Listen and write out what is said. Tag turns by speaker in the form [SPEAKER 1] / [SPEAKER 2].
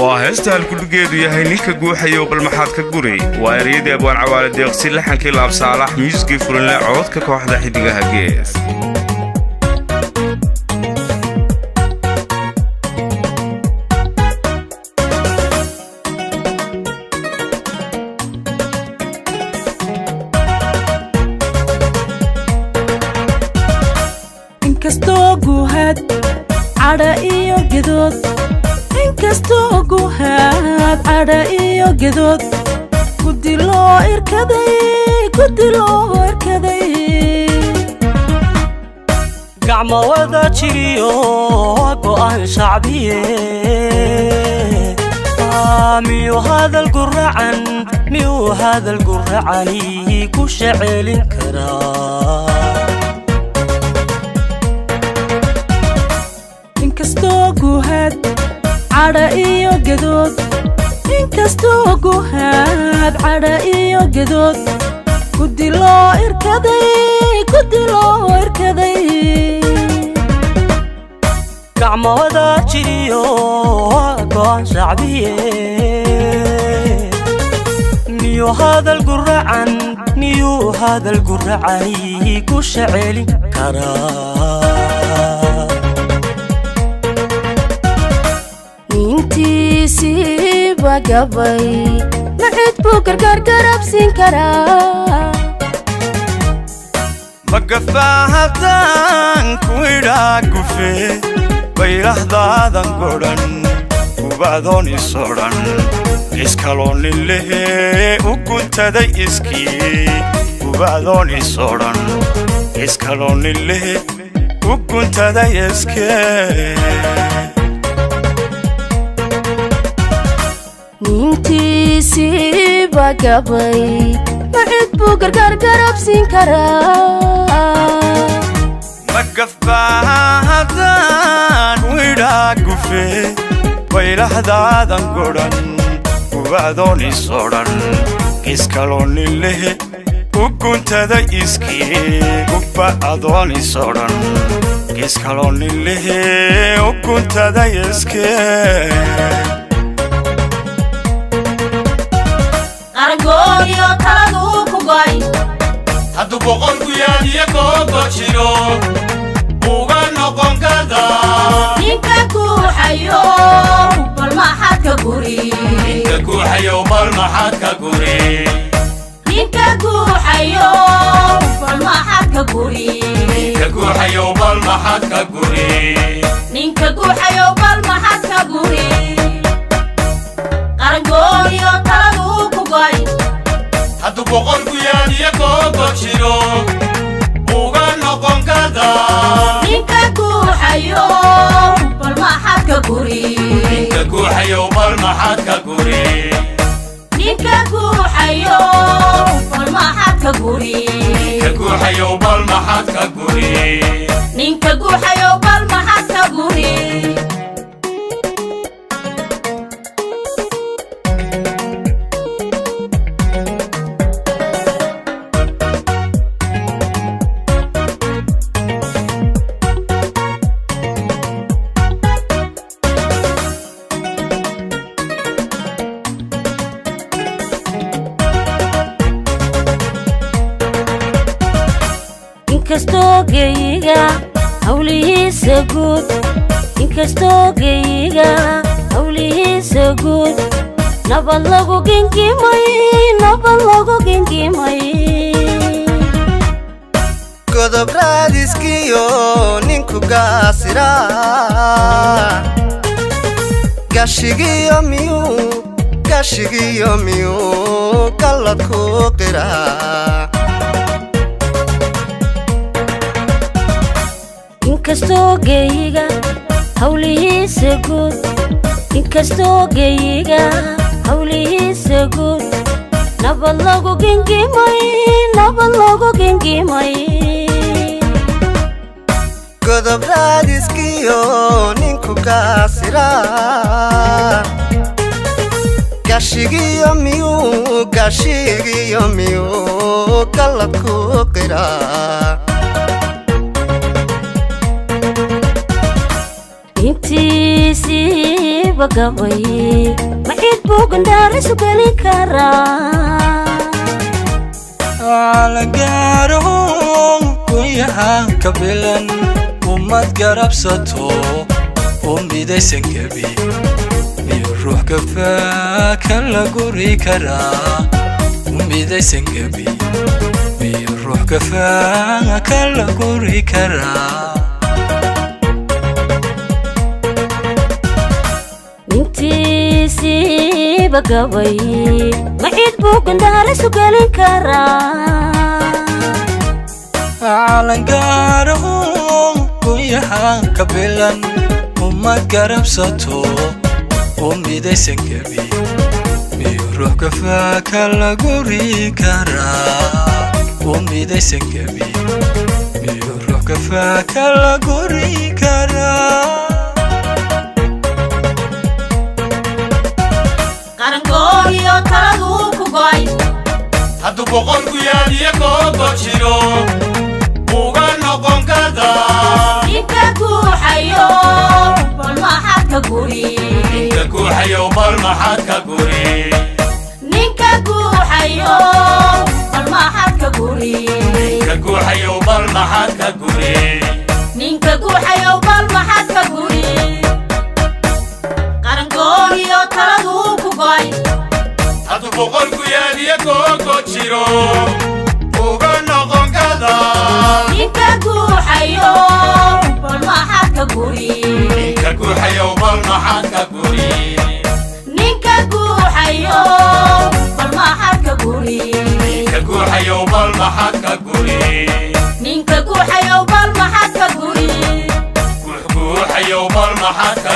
[SPEAKER 1] وهستهل كل جيد يهي نيكا جوحي وبالمحاد كجوري ويريد أبوان عوالي ديقسي لحن كلاب صالح ميوزكي فرن لا عود كواحدة حديقها جيس
[SPEAKER 2] inkastoo guhad cada iyo gedood inkastoo guhad cada iyo gedood gudi loo irkaday
[SPEAKER 3] gacmo wada jiriyo go'aan shacbiye miyuu hadal guracani ku shaceelin karaa
[SPEAKER 2] inkastoo guhad cada iyo gedood inkastoo guhad cada iyo gedood gudi loo irkaday
[SPEAKER 3] gacmo wada jiriyo go'aan shacbiye miyuu hadal guracani ku shaceelin karaa
[SPEAKER 2] gabay macid buu garabsin karaa
[SPEAKER 1] magafahadan kuidha gufe baylahdadan godhan kubadoon isodhan iskalonilehe u guntaday iskii kubadoon isodhan iskalonilehe u guntaday iskee
[SPEAKER 2] nintiisii baa gabay macid buu garabsin karaa
[SPEAKER 1] magafahadan kuidha gufe baylahdadan godhan kubadoon isodhan iskalonilehe u guntaday iskii kubadoon isodhan iskalonilehe u guntaday iskee
[SPEAKER 2] argoyo taladu ku goy
[SPEAKER 4] hadu boqol ku yaadiye kooba jiro uga noqon kada
[SPEAKER 2] ninka ku hayo bal maxad ka guri
[SPEAKER 4] ninka ku hayo bal maxad ka guri
[SPEAKER 2] ninka ku hayo bal maxad ka guri
[SPEAKER 4] ninka ku hayo bal maxad ka guri
[SPEAKER 2] ninka ku hayo bal maxad ka guri argoyo taladu ku goy
[SPEAKER 4] hadu boqol ku yaadiye kooba jiro uga noqon kada
[SPEAKER 2] ninka ku hayo bal maxad ka guri
[SPEAKER 4] ninka ku hayo bal maxad ka guri
[SPEAKER 2] ninka ku hayo bal maxad ka guri
[SPEAKER 4] ninka ku hayo bal maxad ka guri
[SPEAKER 2] ninka ku hayo bal maxad ka guri inkastoo geyiga hawlihiisa guud inkastoo geyiga hawlihiisa guud nabad lagu gengimay
[SPEAKER 5] godob raadiskiyo ninku gaasira gashigiyo miyuu gallad ku qiraa
[SPEAKER 2] inkastoo geyiga hawlihiisa guud inkastoo geyiga hawlihiisa guud nabad lagu gengimay
[SPEAKER 5] godob raadiskiyo ninku gaasira gashigiyo miyuu gallad ku qiraa
[SPEAKER 2] intiisii bagaway maxid buugan daaris u gelin karaa
[SPEAKER 3] alagaaro kuyaha kabilan umad garabsato umidaysan gabi iyo ruux kafaaka la guri karaa umidaysan gabi iyo ruux kafaaka la guri karaa intiisii bagaway maxid buugan daaris u gelin karaa alagaaro kuyaha kabilan umad garabsato umidaysan gabi iyo ruux kafaaka la guri karaa umidaysan gabi iyo ruux kafaaka la guri karaa
[SPEAKER 2] qarankoodiyo taladuu ku go'ay
[SPEAKER 4] hadduu boqolku yaadiyo koogo jiro uga noqon kartaa
[SPEAKER 2] ninka guuxayo bal maxaad ka guri
[SPEAKER 4] ninka guuxayo bal maxaad ka guri
[SPEAKER 2] ninka guuxayo bal maxaad ka guri
[SPEAKER 4] ninka guuxayo bal maxaad ka guri
[SPEAKER 2] ninka guuxayo bal maxaad ka guri qarankoodiyo taladuu ku go'ay
[SPEAKER 4] hadduu boqolku yaadiyo koogo jiro uga noqon kartaa
[SPEAKER 2] ninka guuxayo bal maxaad ka guri
[SPEAKER 4] ninka guuxayo bal maxaad ka guri
[SPEAKER 2] ninka guuxayo bal maxaad ka guri
[SPEAKER 4] ninka guuxayo bal maxaad ka guri
[SPEAKER 2] ninka guuxayo bal maxaad ka guri
[SPEAKER 4] guuxayo bal maxaad ka